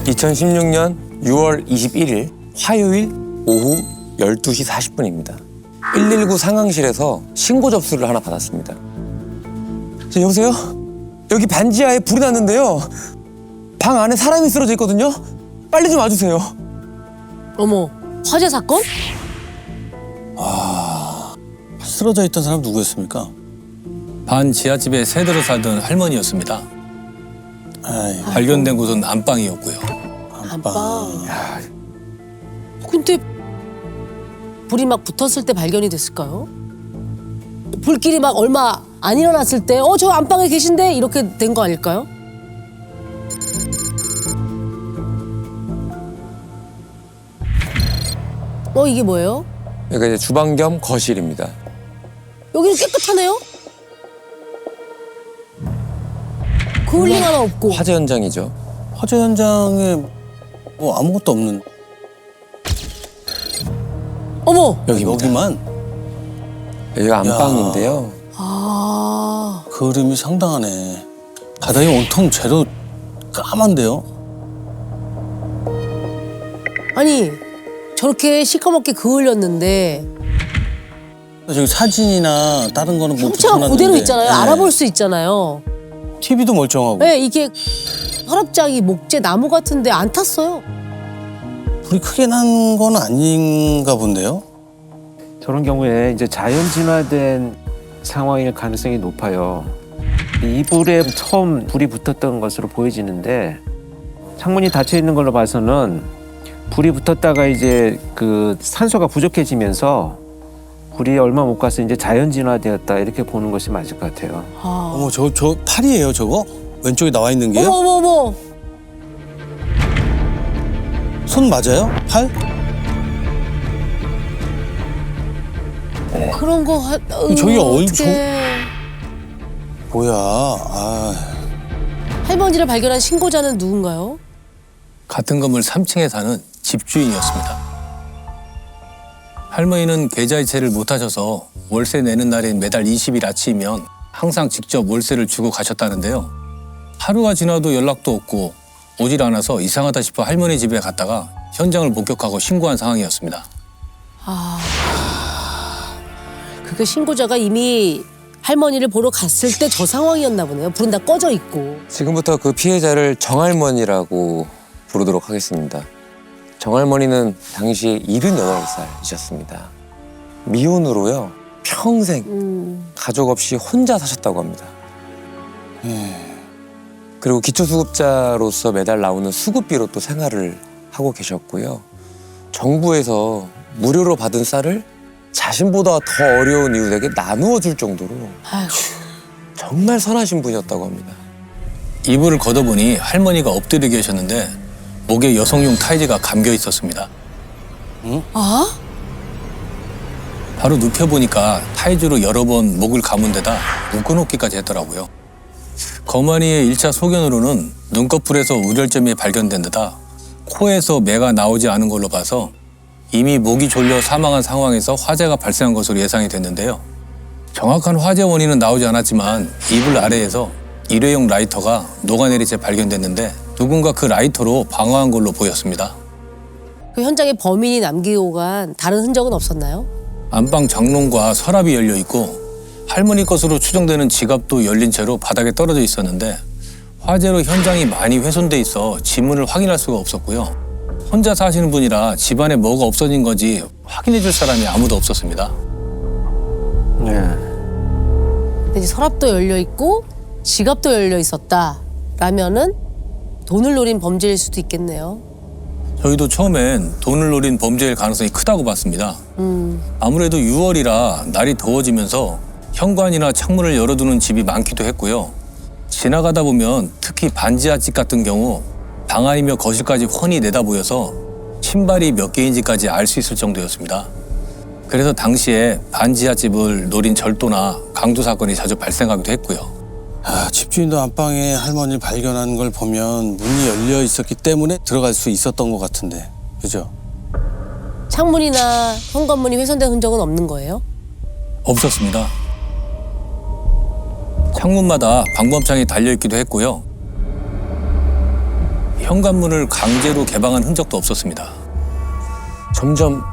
2016년 6월 21일 화요일 오후 12시 40분입니다. 119 상황실에서 신고 접수를 하나 받았습니다. 여보세요? 여기 반지하에 불이 났는데요. 방 안에 사람이 쓰러져 있거든요. 빨리 좀 와주세요. 어머, 화재 사건? 쓰러져 있던 사람 누구였습니까? 반 지하집에 새들어 살던 할머니였습니다. 아이, 발견된 곳은 안방이었고요. 안방. 근데 불이 막 붙었을 때 발견이 됐을까요? 불길이 막 얼마 안 일어났을 때 저 안방에 계신데 이렇게 된 거 아닐까요? 이게 뭐예요? 여기가 이제 주방 겸 거실입니다. 여기는 깨끗하네요? 그을림 하나 없고. 화재 현장이죠. 화재 현장에 뭐 아무것도 없는 어머! 여기만 여기가 안방인데요. 아, 그림이 상당하네. 바닥이 온통 재로 까만데요? 아니 저렇게 시커멓게 그을렸는데 저기 사진이나 다른 거는 뭐 형체가 그대로 붙여놨는데. 있잖아요. 네. 알아볼 수 있잖아요. TV도 멀쩡하고. 네, 이게 서랍장이 목재 나무 같은데 안 탔어요. 불이 크게 난 건 아닌가 본데요? 저런 경우에 이제 자연 진화된 상황일 가능성이 높아요. 이 불에 처음 불이 붙었던 것으로 보여지는데 창문이 닫혀 있는 걸로 봐서는 불이 붙었다가 이제 그 산소가 부족해지면서 불이 얼마 못 가서 이제 자연 진화되었다 이렇게 보는 것이 맞을 것 같아요. 아. 어머, 저 팔이에요, 저거? 왼쪽에 나와 있는 게요? 어머. 손 맞아요? 팔? 그런 거 저기 어떡해. 뭐야? 아, 할머니를 발견한 신고자는 누군가요? 같은 건물 3층에 사는 집주인이었습니다. 할머니는 계좌이체를 못하셔서 월세 내는 날인 매달 20일 아침이면 항상 직접 월세를 주고 가셨다는데요. 하루가 지나도 연락도 없고 오질 않아서 이상하다 싶어 할머니 집에 갔다가 현장을 목격하고 신고한 상황이었습니다. 그 신고자가 이미 할머니를 보러 갔을 때 저 상황이었나 보네요. 불은 다 꺼져 있고. 지금부터 그 피해자를 정할머니라고 부르도록 하겠습니다. 정할머니는 당시 78살이셨습니다. 미혼으로요. 평생 가족 없이 혼자 사셨다고 합니다. 그리고 기초수급자로서 매달 나오는 수급비로 또 생활을 하고 계셨고요. 정부에서 무료로 받은 쌀을 자신보다 더 어려운 이웃에게 나누어 줄 정도로 아이고. 정말 선하신 분이었다고 합니다. 이불을 걷어보니 할머니가 엎드려 계셨는데 목에 여성용 타이즈가 감겨 있었습니다. 아? 바로 눕혀보니까 타이즈로 여러 번 목을 감은 데다 묶어놓기까지 했더라고요. 거만이의 1차 소견으로는 눈꺼풀에서 우결점이 발견된 데다 코에서 매가 나오지 않은 걸로 봐서 이미 목이 졸려 사망한 상황에서 화재가 발생한 것으로 예상이 됐는데요. 정확한 화재 원인은 나오지 않았지만 이불 아래에서 일회용 라이터가 녹아내린 채 발견됐는데 누군가 그 라이터로 방어한 걸로 보였습니다. 그 현장에 범인이 남기고 간 다른 흔적은 없었나요? 안방 장롱과 서랍이 열려 있고 할머니 것으로 추정되는 지갑도 열린 채로 바닥에 떨어져 있었는데 화재로 현장이 많이 훼손돼 있어 지문을 확인할 수가 없었고요. 혼자 사시는 분이라 집안에 뭐가 없어진 건지 확인해 줄 사람이 아무도 없었습니다. 네. 근데 이제 서랍도 열려 있고 지갑도 열려 있었다라면은 돈을 노린 범죄일 수도 있겠네요. 저희도 처음엔 돈을 노린 범죄일 가능성이 크다고 봤습니다. 아무래도 6월이라 날이 더워지면서 현관이나 창문을 열어두는 집이 많기도 했고요. 지나가다 보면 특히 반지하집 같은 경우 방 안이며 거실까지 훤히 내다 보여서 신발이 몇 개인지까지 알 수 있을 정도였습니다. 그래서 당시에 반지하집을 노린 절도나 강도 사건이 자주 발생하기도 했고요. 아, 집주인도 안방에 할머니를 발견한 걸 보면 문이 열려 있었기 때문에 들어갈 수 있었던 것 같은데, 그죠? 창문이나 현관문이 훼손된 흔적은 없는 거예요? 없었습니다. 창문마다 방범창이 달려있기도 했고요. 현관문을 강제로 개방한 흔적도 없었습니다. 점점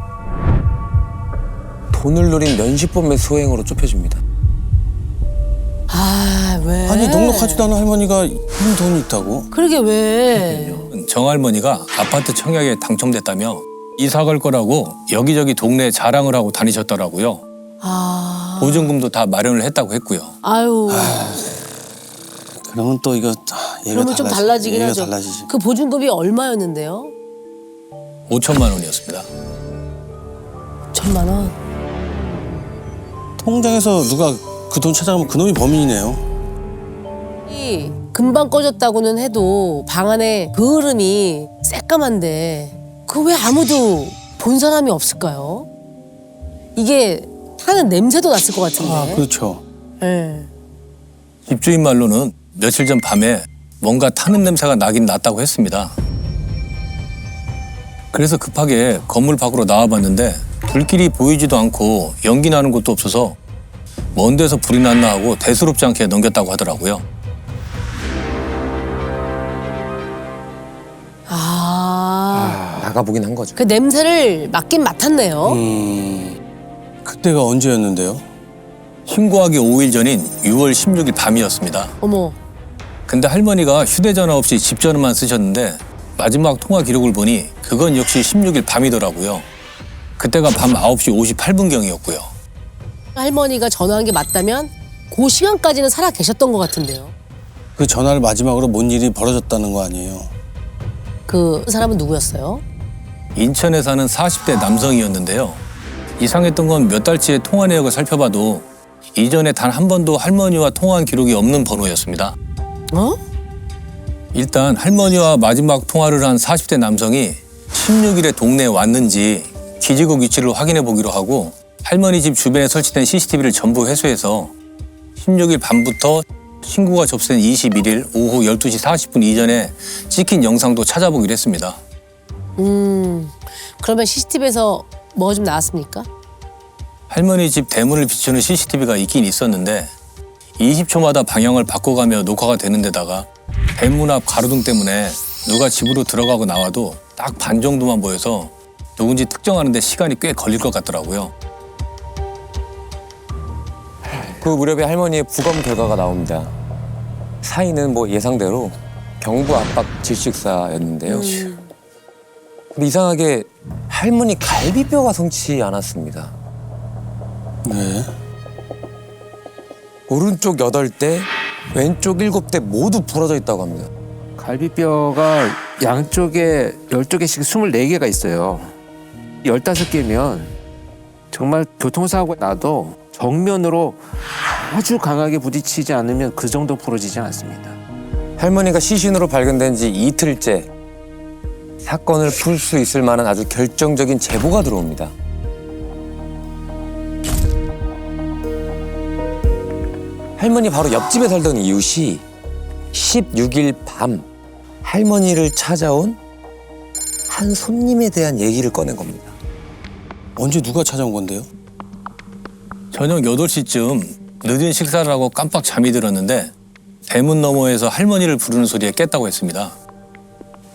돈을 노린 면시범의 소행으로 좁혀집니다. 아, 왜? 아니 넉넉하지도 않은 할머니가 이런 돈이 있다고? 그러게 왜? 정할머니가 아파트 청약에 당첨됐다며 이사 갈 거라고 여기저기 동네에 자랑을 하고 다니셨더라고요. 아, 보증금도 다 마련을 했다고 했고요. 아유. 그러면 또 이거 얘가 그러면 좀 달라지긴 얘가 하죠. 달라지지. 그 보증금이 얼마였는데요? 5천만 원이었습니다. 1,000만 원. 통장에서 누가 그 돈 찾아가면 그놈이 범인이네요. 이 금방 꺼졌다고는 해도 방 안에 그 흐름이 새까만데 그 왜 아무도 본 사람이 없을까요? 이게 타는 냄새도 났을 것 같은데. 아 그렇죠. 네. 집주인 말로는 며칠 전 밤에 뭔가 타는 냄새가 나긴 났다고 했습니다. 그래서 급하게 건물 밖으로 나와봤는데 불길이 보이지도 않고 연기 나는 곳도 없어서 먼 데서 불이 났나 하고 대수롭지 않게 넘겼다고 하더라고요. 나가보긴 한 거죠. 그 냄새를 맡긴 맡았네요. 그때가 언제였는데요? 신고하기 5일 전인 6월 16일 밤이었습니다. 어머. 근데 할머니가 휴대전화 없이 집 전화만 쓰셨는데 마지막 통화 기록을 보니 그건 역시 16일 밤이더라고요. 그때가 밤 9시 58분경이었고요. 할머니가 전화한 게 맞다면 그 시간까지는 살아 계셨던 것 같은데요. 그 전화를 마지막으로 뭔 일이 벌어졌다는 거 아니에요? 그 사람은 누구였어요? 인천에 사는 40대 남성이었는데요. 이상했던 건 몇 달치의 통화 내역을 살펴봐도 이전에 단 한 번도 할머니와 통화한 기록이 없는 번호였습니다. 어? 일단 할머니와 마지막 통화를 한 40대 남성이 16일에 동네에 왔는지 기지국 위치를 확인해 보기로 하고 할머니 집 주변에 설치된 CCTV를 전부 회수해서 16일 밤부터 신고가 접수된 21일 오후 12시 40분 이전에 찍힌 영상도 찾아보기로 했습니다. 그러면 CCTV에서 뭐가 좀 나왔습니까? 할머니 집 대문을 비추는 CCTV가 있긴 있었는데 20초마다 방향을 바꿔가며 녹화가 되는 데다가 대문 앞 가로등 때문에 누가 집으로 들어가고 나와도 딱 반 정도만 보여서 누군지 특정하는 데 시간이 꽤 걸릴 것 같더라고요. 그 무렵에 할머니의 부검 결과가 나옵니다. 사인은 뭐 예상대로 경부 압박 질식사였는데요. 근데 이상하게 할머니 갈비뼈가 성치 않았습니다. 네. 오른쪽 8대, 왼쪽 7대 모두 부러져 있다고 합니다. 갈비뼈가 양쪽에 12개씩 24개가 있어요. 15개면 정말 교통사고가 나도 정면으로 아주 강하게 부딪히지 않으면 그 정도 부러지지 않습니다. 할머니가 시신으로 발견된 지 이틀째 사건을 풀 수 있을 만한 아주 결정적인 제보가 들어옵니다. 할머니 바로 옆집에 살던 이웃이 16일 밤 할머니를 찾아온 한 손님에 대한 얘기를 꺼낸 겁니다. 언제 누가 찾아온 건데요? 저녁 8시쯤 늦은 식사를 하고 깜빡 잠이 들었는데 대문 너머에서 할머니를 부르는 소리에 깼다고 했습니다.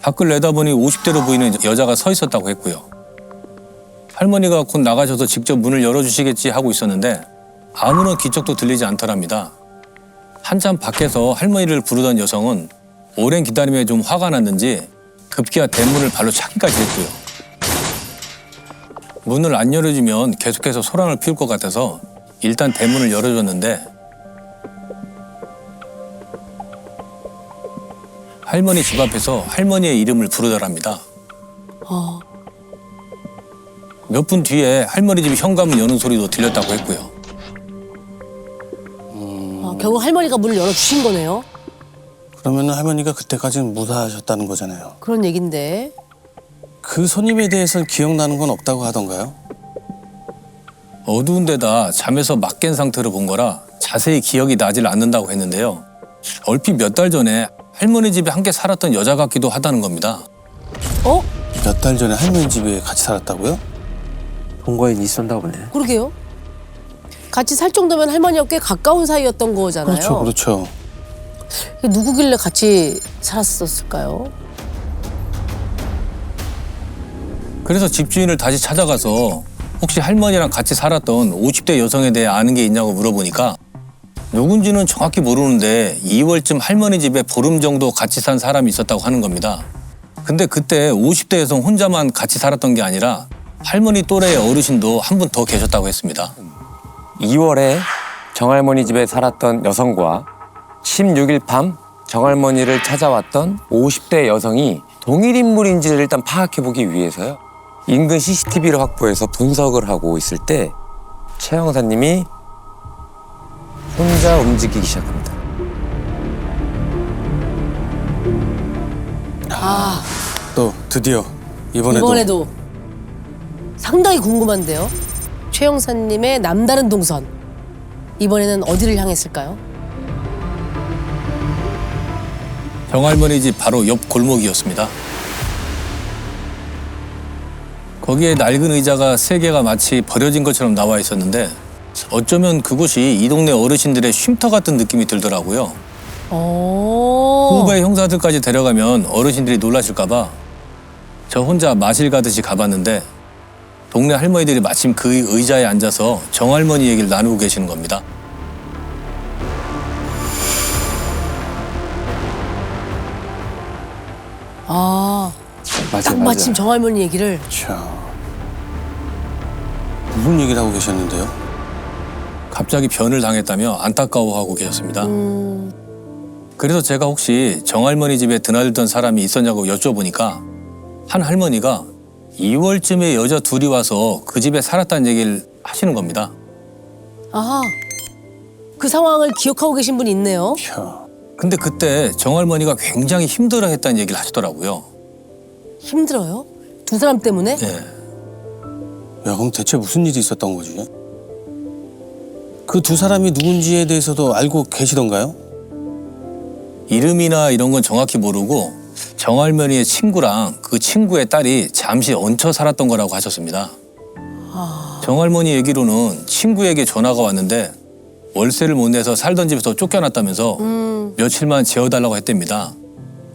밖을 내다보니 50대로 보이는 여자가 서 있었다고 했고요. 할머니가 곧 나가셔서 직접 문을 열어주시겠지 하고 있었는데 아무런 기척도 들리지 않더랍니다. 한참 밖에서 할머니를 부르던 여성은 오랜 기다림에 좀 화가 났는지 급기야 대문을 발로 차기까지 했고요. 문을 안 열어주면 계속해서 소란을 피울 것 같아서 일단 대문을 열어줬는데 할머니 집 앞에서 할머니의 이름을 부르더랍니다. 몇 분 뒤에 할머니 집 현관문 여는 소리도 들렸다고 했고요. 결국 할머니가 문을 열어주신 거네요. 그러면 할머니가 그때까지는 무사하셨다는 거잖아요. 그런 얘긴데. 그 손님에 대해서는 기억나는 건 없다고 하던가요? 어두운 데다 잠에서 막 깬 상태로 본 거라 자세히 기억이 나질 않는다고 했는데요. 얼핏 몇 달 전에 할머니 집에 함께 살았던 여자 같기도 하다는 겁니다. 어? 몇 달 전에 할머니 집에 같이 살았다고요? 동거인이 있었나 보네. 그러게요. 같이 살 정도면 할머니와 꽤 가까운 사이였던 거잖아요. 그렇죠, 그렇죠. 누구길래 같이 살았었을까요? 그래서 집주인을 다시 찾아가서 혹시 할머니랑 같이 살았던 50대 여성에 대해 아는 게 있냐고 물어보니까 누군지는 정확히 모르는데 2월쯤 할머니 집에 보름 정도 같이 산 사람이 있었다고 하는 겁니다. 근데 그때 50대 여성 혼자만 같이 살았던 게 아니라 할머니 또래의 어르신도 한 분 더 계셨다고 했습니다. 2월에 정할머니 집에 살았던 여성과 16일 밤 정할머니를 찾아왔던 50대 여성이 동일 인물인지를 일단 파악해보기 위해서요. 인근 CCTV를 확보해서 분석을 하고 있을 때 최 형사님이 혼자 움직이기 시작합니다. 또 드디어 이번에도 상당히 궁금한데요. 최 형사님의 남다른 동선. 이번에는 어디를 향했을까요? 정할머니 집 바로 옆 골목이었습니다. 거기에 낡은 의자가 3개가 마치 버려진 것처럼 나와 있었는데 어쩌면 그곳이 이 동네 어르신들의 쉼터 같은 느낌이 들더라고요. 후배 형사들까지 데려가면 어르신들이 놀라실까 봐 저 혼자 마실 가듯이 가봤는데 동네 할머니들이 마침 그 의자에 앉아서 정할머니 얘기를 나누고 계시는 겁니다. 딱 마침 정할머니 얘기를. 자, 무슨 얘기를 하고 계셨는데요? 갑자기 변을 당했다며 안타까워하고 계셨습니다. 그래서 제가 혹시 정할머니 집에 드나들던 사람이 있었냐고 여쭤보니까 한 할머니가 2월쯤에 여자 둘이 와서 그 집에 살았다는 얘기를 하시는 겁니다. 아하. 그 상황을 기억하고 계신 분이 있네요. 자, 근데 그때 정할머니가 굉장히 힘들어했다는 얘기를 하시더라고요. 힘들어요? 두 사람 때문에? 예. 야, 그럼 대체 무슨 일이 있었던 거지? 그 두 사람이 누군지에 대해서도 알고 계시던가요? 이름이나 이런 건 정확히 모르고 정할머니의 친구랑 그 친구의 딸이 잠시 얹혀 살았던 거라고 하셨습니다. 정할머니 얘기로는 친구에게 전화가 왔는데 월세를 못 내서 살던 집에서 쫓겨났다면서 며칠만 재워달라고 했답니다.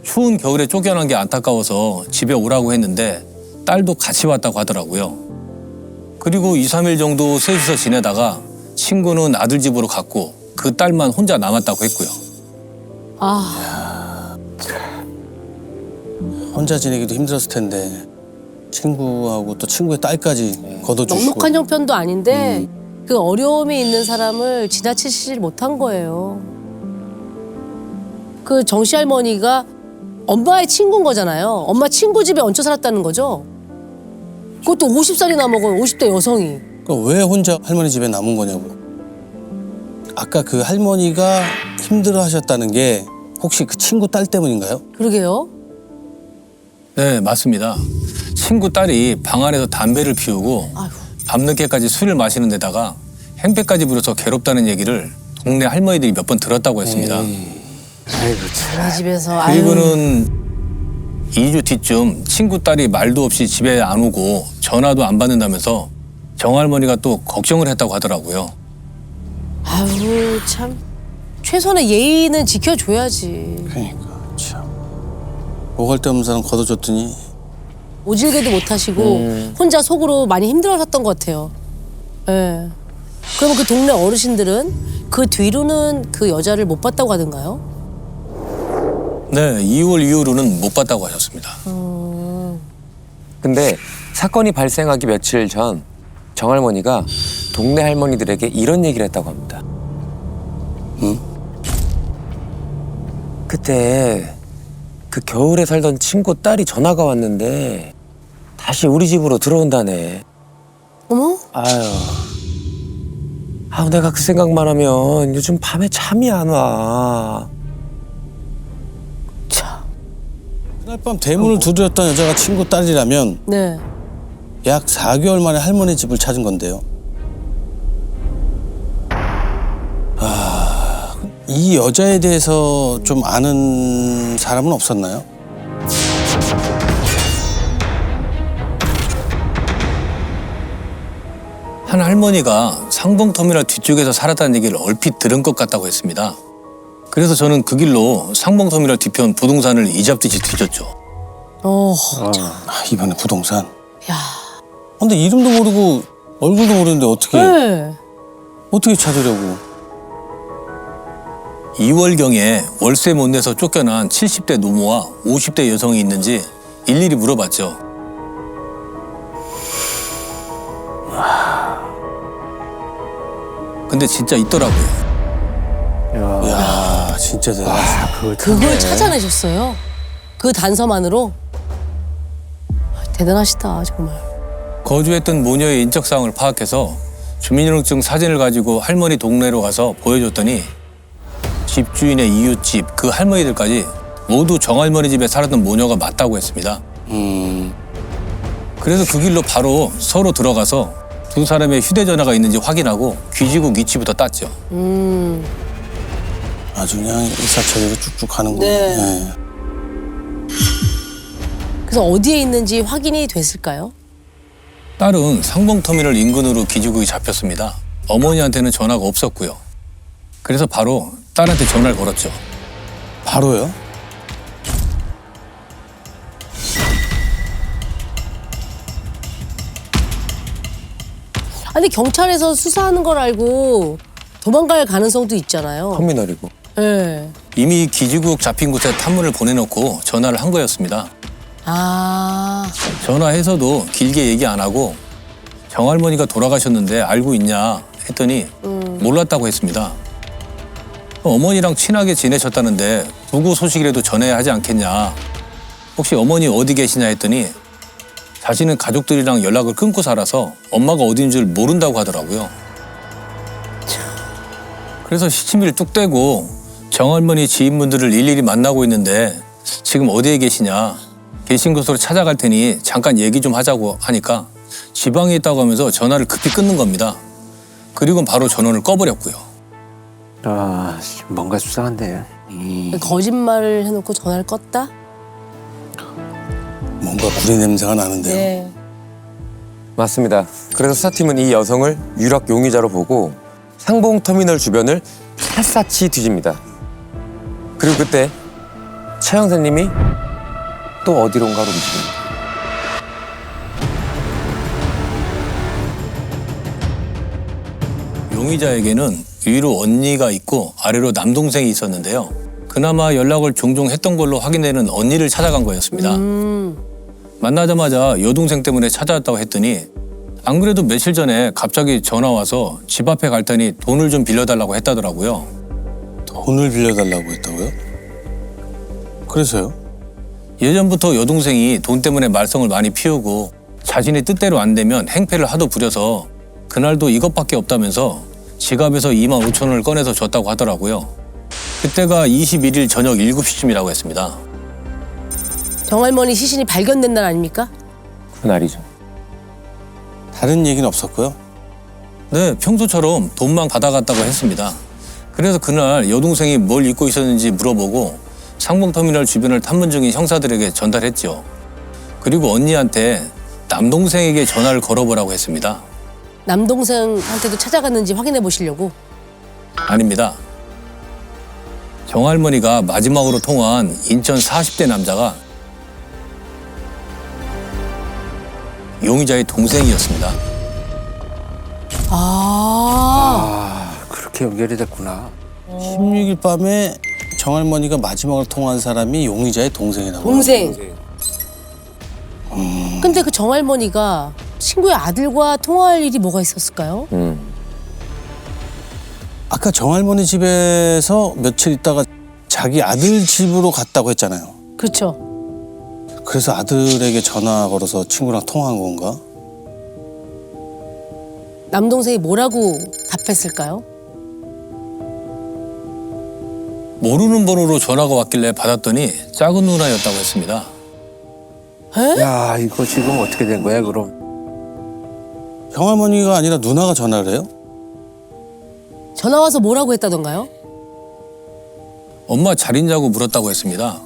추운 겨울에 쫓겨난 게 안타까워서 집에 오라고 했는데 딸도 같이 왔다고 하더라고요. 그리고 2, 3일 정도 셋이서 지내다가 친구는 아들 집으로 갔고 그 딸만 혼자 남았다고 했고요. 혼자 지내기도 힘들었을 텐데 친구하고 또 친구의 딸까지 걷어주시고. 넉넉한 형편도 아닌데 그 어려움이 있는 사람을 지나치지 못한 거예요. 그 정씨 할머니가 엄마의 친구인 거잖아요. 엄마 친구 집에 얹혀 살았다는 거죠. 그것도 50살이나 먹은 50대 여성이. 그러니까 왜 혼자 할머니 집에 남은 거냐고. 아까 그 할머니가 힘들어하셨다는 게 혹시 그 친구 딸 때문인가요? 그러게요. 네, 맞습니다. 친구 딸이 방 안에서 담배를 피우고 아휴. 밤늦게까지 술을 마시는 데다가 행패까지 부려서 괴롭다는 얘기를 동네 할머니들이 몇 번 들었다고 했습니다. 이 집에서 그리고는 2주 뒤쯤 친구 딸이 말도 없이 집에 안 오고 전화도 안 받는다면서 정할머니가 또 걱정을 했다고 하더라고요. 아유 참 최소한의 예의는 지켜줘야지. 그러니까 참. 오갈 데 없는 사람 걷어줬더니 오질게도 못하시고 혼자 속으로 많이 힘들어하셨던 것 같아요. 예. 그러면 그 동네 어르신들은 그 뒤로는 그 여자를 못 봤다고 하던가요? 네, 2월 이후로는 못 봤다고 하셨습니다. 근데 사건이 발생하기 며칠 전 정할머니가 동네 할머니들에게 이런 얘기를 했다고 합니다. 그때 그 겨울에 살던 친구 딸이 전화가 왔는데 다시 우리 집으로 들어온다네. 어머? 아유, 내가 그 생각만 하면 요즘 밤에 잠이 안 와. 그날 밤 대문을 두드렸던 여자가 친구 딸이라면 네. 약 4개월 만에 할머니 집을 찾은 건데요. 이 여자에 대해서 좀 아는 사람은 없었나요? 한 할머니가 상봉터미널 뒤쪽에서 살았다는 얘기를 얼핏 들은 것 같다고 했습니다. 그래서 저는 그 길로 상봉터미널 뒤편 부동산을 이잡듯이 뒤졌죠. 어. 이번에 부동산. 야. 근데 이름도 모르고 얼굴도 모르는데 네. 어떻게 찾으려고? 2월경에 월세 못 내서 쫓겨난 70대 노모와 50대 여성이 있는지 일일이 물어봤죠. 근데 진짜 있더라고요. 야 진짜 대단하다. 그걸 찾아내셨어요? 그 단서만으로? 아, 대단하시다 정말. 거주했던 모녀의 인적사항을 파악해서 주민등록증 사진을 가지고 할머니 동네로 가서 보여줬더니 집주인의 이웃집 그 할머니들까지 모두 정할머니 집에 살았던 모녀가 맞다고 했습니다. 그래서 그 길로 바로 서로 들어가서 두 사람의 휴대전화가 있는지 확인하고 귀지국 위치부터 땄죠. 아주 그냥 일사천리로 쭉쭉 가는 거네. 네. 네. 그래서 어디에 있는지 확인이 됐을까요? 딸은 상봉터미널 인근으로 기지국이 잡혔습니다. 어머니한테는 전화가 없었고요. 그래서 바로 딸한테 전화를 걸었죠. 바로요? 아니 경찰에서 수사하는 걸 알고 도망갈 가능성도 있잖아요. 터미널이고. 네. 이미 기지국 잡힌 곳에 탐문을 보내놓고 전화를 한 거였습니다. 아. 전화해서도 길게 얘기 안 하고 정할머니가 돌아가셨는데 알고 있냐 했더니 몰랐다고 했습니다. 어머니랑 친하게 지내셨다는데 부고 소식이라도 전해야 하지 않겠냐. 혹시 어머니 어디 계시냐 했더니 자신은 가족들이랑 연락을 끊고 살아서 엄마가 어딘 줄 모른다고 하더라고요. 그래서 시치미를 뚝 떼고 정할머니 지인분들을 일일이 만나고 있는데 지금 어디에 계시냐. 계신 곳으로 찾아갈 테니 잠깐 얘기 좀 하자고 하니까 지방에 있다고 하면서 전화를 급히 끊는 겁니다. 그리고 바로 전원을 꺼버렸고요. 아, 뭔가 수상한데. 거짓말을 해놓고 전화를 껐다? 뭔가 불의 냄새가 나는데요. 네. 맞습니다. 그래서 수사팀은 이 여성을 유력 용의자로 보고 상봉터미널 주변을 샅샅이 뒤집니다. 그리고 그때 최 형사님이 또 어디론가로 미칩니다. 용의자에게는 위로 언니가 있고 아래로 남동생이 있었는데요. 그나마 연락을 종종 했던 걸로 확인되는 언니를 찾아간 거였습니다. 만나자마자 여동생 때문에 찾아왔다고 했더니 안 그래도 며칠 전에 갑자기 전화 와서 집 앞에 갈 테니 돈을 좀 빌려달라고 했다더라고요. 돈을 빌려달라고 했다고요? 그래서요? 예전부터 여동생이 돈 때문에 말썽을 많이 피우고 자신의 뜻대로 안 되면 행패를 하도 부려서 그날도 이것밖에 없다면서 지갑에서 2만 5천 원을 꺼내서 줬다고 하더라고요. 그때가 21일 저녁 7시쯤이라고 했습니다. 정할머니 시신이 발견된 날 아닙니까? 그날이죠. 다른 얘기는 없었고요. 네, 평소처럼 돈만 받아갔다고 했습니다. 그래서 그날 여동생이 뭘 입고 있었는지 물어보고 상봉터미널 주변을 탐문 중인 형사들에게 전달했죠. 그리고 언니한테 남동생에게 전화를 걸어보라고 했습니다. 남동생한테도 찾아갔는지 확인해 보시려고. 아닙니다. 정할머니가 마지막으로 통화한 인천 40대 남자가 용의자의 동생이었습니다. 아. 그렇게 연결이 됐구나. 16일 밤에 정할머니가 마지막으로 통화한 사람이 용의자의 동생이라고. 동생. 근데 그 정할머니가 친구의 아들과 통화할 일이 뭐가 있었을까요? 아까 정할머니 집에서 며칠 있다가 자기 아들 집으로 갔다고 했잖아요. 그렇죠. 그래서 아들에게 전화 걸어서 친구랑 통화한 건가? 남동생이 뭐라고 답했을까요? 모르는 번호로 전화가 왔길래 받았더니 작은 누나였다고 했습니다. 에? 야, 이거 지금 어떻게 된 거야, 그럼? 형할머니가 아니라 누나가 전화를 해요? 전화 와서 뭐라고 했다던가요? 엄마 잘 있냐고 물었다고 했습니다.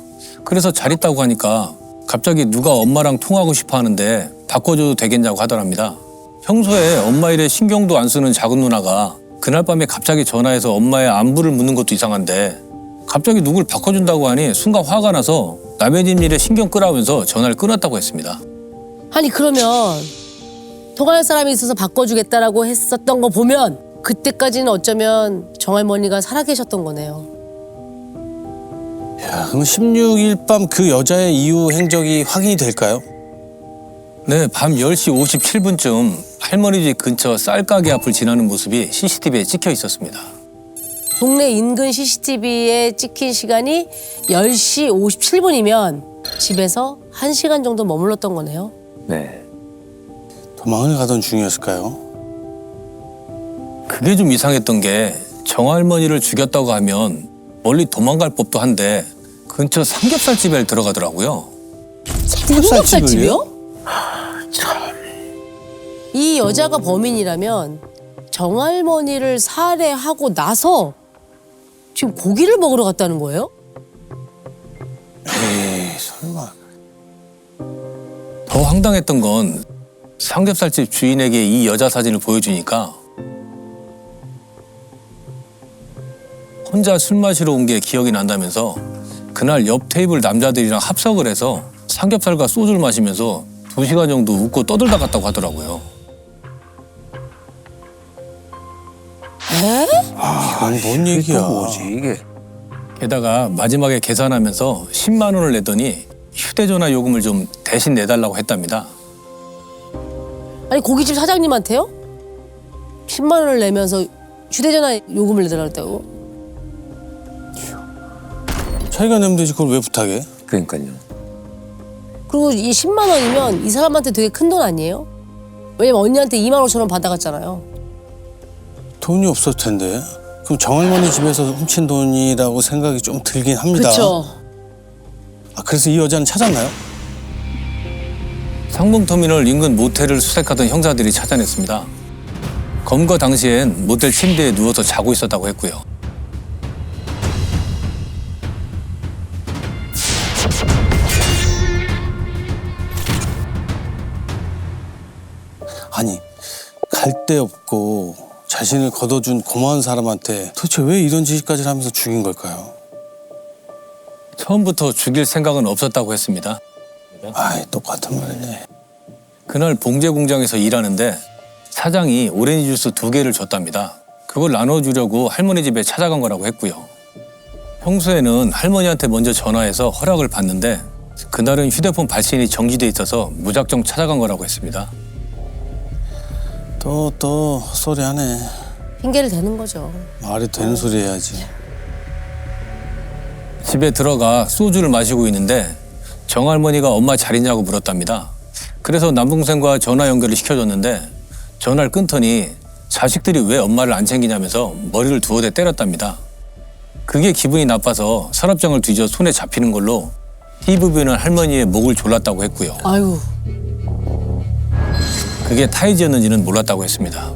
그래서 잘 있다고 하니까 갑자기 누가 엄마랑 통화하고 싶어 하는데 바꿔줘도 되겠냐고 하더랍니다. 평소에 엄마 일에 신경도 안 쓰는 작은 누나가 그날 밤에 갑자기 전화해서 엄마의 안부를 묻는 것도 이상한데 갑자기 누굴 바꿔준다고 하니 순간 화가 나서 남의 집 일에 신경 끄라면서 전화를 끊었다고 했습니다. 아니 그러면 통할 사람이 있어서 바꿔주겠다라고 했었던 거 보면 그때까지는 어쩌면 정할머니가 살아계셨던 거네요. 야, 그럼 16일 밤 그 여자의 이후 행적이 확인이 될까요? 네, 밤 10시 57분쯤 할머니 집 근처 쌀가게 앞을 지나는 모습이 CCTV에 찍혀 있었습니다. 동네 인근 CCTV에 찍힌 시간이 10시 57분이면 집에서 1시간 정도 머물렀던 거네요. 네. 도망을 가던 중이었을까요? 그게 좀 이상했던 게 정할머니를 죽였다고 하면 멀리 도망갈 법도 한데 근처 삼겹살집에 들어가더라고요. 삼겹살집이요? 이 여자가 범인이라면 정할머니를 살해하고 나서 지금 고기를 먹으러 갔다는 거예요? 에이, 설마. 더 황당했던 건 삼겹살집 주인에게 이 여자 사진을 보여주니까 혼자 술 마시러 온 게 기억이 난다면서 그날 옆 테이블 남자들이랑 합석을 해서 삼겹살과 소주를 마시면서 2시간 정도 웃고 떠들다 갔다고 하더라고요. 이건 뭔 얘기야? 이게? 게다가 마지막에 계산하면서 10만 원을 냈더니 휴대전화 요금을 좀 대신 내달라고 했답니다. 아니 고깃집 사장님한테요? 10만 원을 내면서 휴대전화 요금을 내달라고 했다고? 자기가 내면 되지 그걸 왜 부탁해? 그러니까요. 그리고 이 10만 원이면 이 사람한테 되게 큰 돈 아니에요? 왜냐면 언니한테 2만 5천 원 받아갔잖아요. 돈이 없었을 텐데. 그럼 정할머니 집에서 훔친 돈이라고 생각이 좀 들긴 합니다. 그렇죠. 아, 그래서 이 여자는 찾았나요? 상봉터미널 인근 모텔을 수색하던 형사들이 찾아냈습니다. 검거 당시엔 모텔 침대에 누워서 자고 있었다고 했고요. 아니, 갈 데 없고 자신을 걷어준 고마운 사람한테 도대체 왜 이런 짓까지 하면서 죽인 걸까요? 처음부터 죽일 생각은 없었다고 했습니다. 아이, 똑같은 말이네. 그날 봉제 공장에서 일하는데 사장이 오렌지 주스 2개를 줬답니다. 그걸 나눠주려고 할머니 집에 찾아간 거라고 했고요. 평소에는 할머니한테 먼저 전화해서 허락을 받는데 그날은 휴대폰 발신이 정지돼 있어서 무작정 찾아간 거라고 했습니다. 또 헛소리 하네. 핑계를 대는 거죠. 말이 되는 소리 해야지. 집에 들어가 소주를 마시고 있는데 정할머니가 엄마 잘 있냐고 물었답니다. 그래서 남동생과 전화 연결을 시켜줬는데 전화를 끊더니 자식들이 왜 엄마를 안 챙기냐면서 머리를 2대 때렸답니다. 그게 기분이 나빠서 서랍장을 뒤져 손에 잡히는 걸로 TV보이는 할머니의 목을 졸랐다고 했고요. 아유. 그게 타이즈였는지는 몰랐다고 했습니다.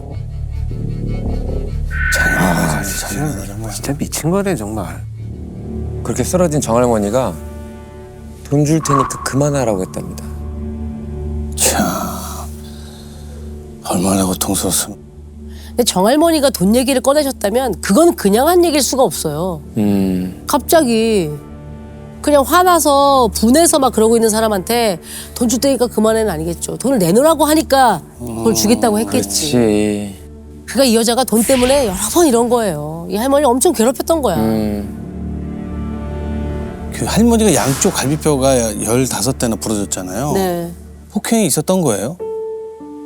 잔인하다 정말. 진짜 미친 거네 정말. 그렇게 쓰러진 정할머니가 돈 줄 테니까 그만하라고 했답니다. 참, 얼마나 고통스러웠으면. 근데 정할머니가 돈 얘기를 꺼내셨다면 그건 그냥 한 얘기일 수가 없어요. 갑자기 그냥 화나서 분해서 막 그러고 있는 사람한테 돈 줄 테니까 그만해는 아니겠죠. 돈을 내놓으라고 하니까 그걸 주겠다고 했겠지. 그렇지. 그러니까 이 여자가 돈 때문에 여러 번 이런 거예요. 이 할머니 엄청 괴롭혔던 거야. 그 할머니가 양쪽 갈비뼈가 15대나 부러졌잖아요. 네. 폭행이 있었던 거예요?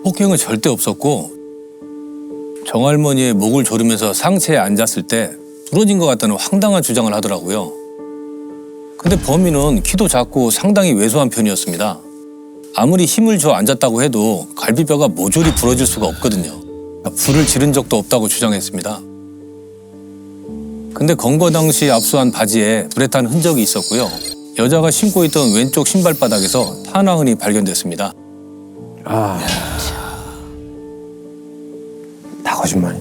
폭행은 절대 없었고 정할머니의 목을 조르면서 상체에 앉았을 때 부러진 것 같다는 황당한 주장을 하더라고요. 근데 범인은 키도 작고 상당히 왜소한 편이었습니다. 아무리 힘을 줘 앉았다고 해도 갈비뼈가 모조리 부러질 수가 없거든요. 불을 지른 적도 없다고 주장했습니다. 근데 검거 당시 압수한 바지에 불에 탄 흔적이 있었고요. 여자가 신고 있던 왼쪽 신발바닥에서 탄화흔이 발견됐습니다. 아, 다 거짓말.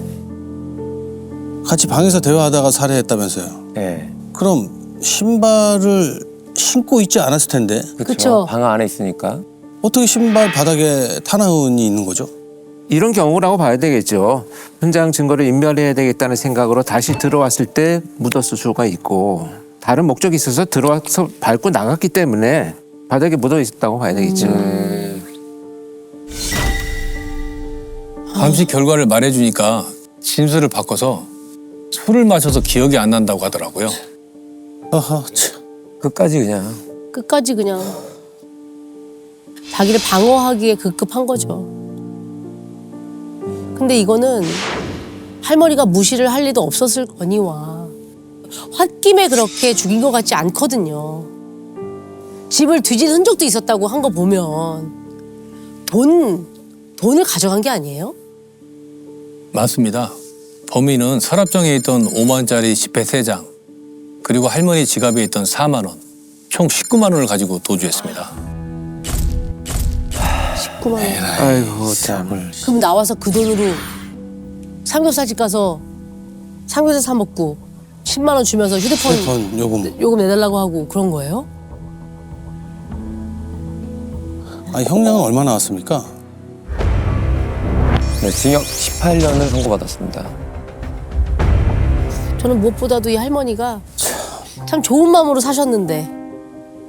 같이 방에서 대화하다가 살해했다면서요. 네. 그럼 신발을 신고 있지 않았을 텐데 그쵸. 그렇죠. 방 안에 있으니까. 어떻게 신발 바닥에 탄화흔이 있는 거죠? 이런 경우라고 봐야 되겠죠. 현장 증거를 인멸해야 되겠다는 생각으로 다시 들어왔을 때 묻었을 수가 있고 다른 목적이 있어서 들어와서 밟고 나갔기 때문에 바닥에 묻어 있었다고 봐야 되겠죠. 암식 결과를 말해주니까 진술을 바꿔서 술을 마셔서 기억이 안 난다고 하더라고요. 아하, 참. 끝까지 그냥. 끝까지 그냥 자기를 방어하기에 급급한 거죠. 근데 이거는 할머니가 무시를 할 리도 없었을 거니와 홧김에 그렇게 죽인 것 같지 않거든요. 집을 뒤진 흔적도 있었다고 한 거 보면 돈을 가져간 게 아니에요? 맞습니다. 범인은 서랍장에 있던 5만짜리 지폐 3장, 그리고 할머니 지갑에 있던 4만 원, 총 19만 원을 가지고 도주했습니다. 19만 원. 아이고 참. 그럼 나와서 그 돈으로 삼겹살집 가서 삼겹살 사 먹고 10만 원 주면서 휴대폰 요금 내달라고 하고 그런 거예요? 아, 형량은 얼마 나왔습니까? 네, 징역 18년을 선고받았습니다. 저는 무엇보다도 이 할머니가 참 좋은 마음으로 사셨는데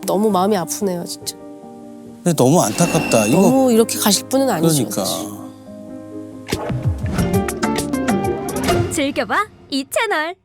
너무 마음이 아프네요, 진짜. 근데 너무 안타깝다. 이거 너무 이렇게 가실 분은 아니죠. 그러니까. 사실. 즐겨봐 이 채널.